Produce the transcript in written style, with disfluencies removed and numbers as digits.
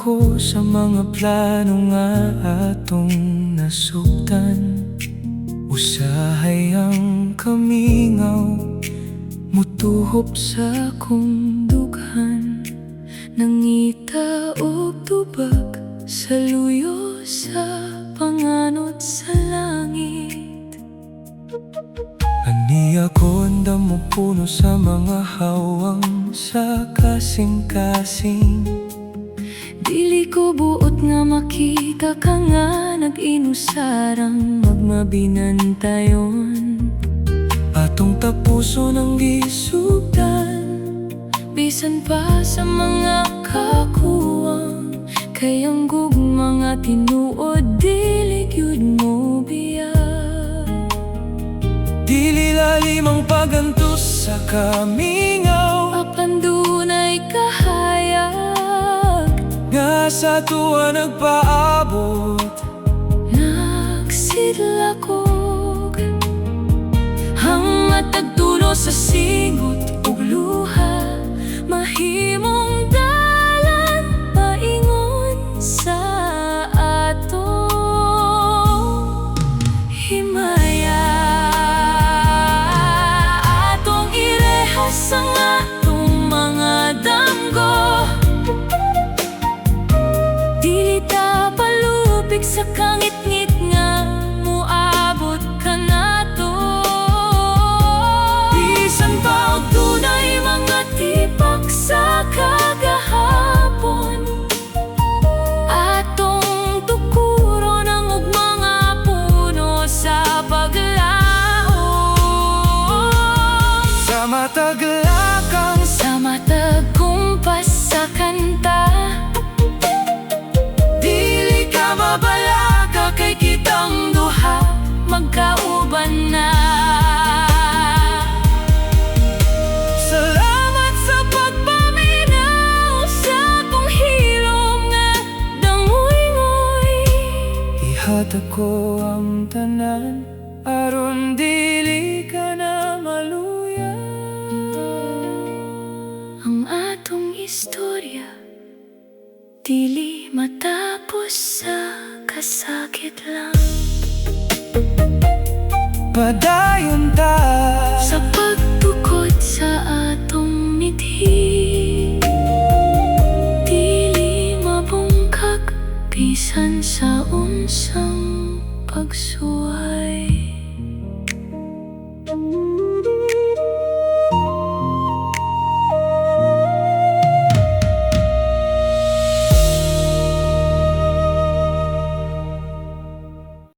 ako sa mga plano nga atong nasugdan. Usahay ang kamingaw, mutuhop sa akong dughan. Nangita og tubag sa luyo sa panganod sa langit. Ani ako andam mo puno sa mga hawang sa kasing-kasing. Dili ko buot nga makita ka nga nag-inusarang magmabinantayon. Atong tapuso ng gisugdan, bisan pa sa mga kakuwang. Kay ang gugma nga tinuod dili gyud mo biya. Dili lalim ang pag-antus sa kamingaw, apan dunay kahayag nga sa tuwa nagpaabot. Nagsidlakog ang matag tulo sa singot ug luha, mahimong dalan paingon sa ato himaya. Atong irehas ang atong mga damgo, dili ta palupig sa kangit-ngit nga muabot ka nato. Bisan pa og dunay mga tipak sa kagahapon, atong tukuron ang og mga puno sa paglaom. Sa matag lakang, sa matag kumpas sa kanta, dili ka mabalaga kay kitang duha magkauban na. Salamat sa pagpaminaw sa akong hilom nga dangoy-ngoy. Ihatag ko ang tanan aron dili ka na maluya. Ang atong istorya dili matapos sa kasakit lang. Padayon ta sa pagtukod sa atong mithi, dili mabungkag bisan sa unsang pagsuway.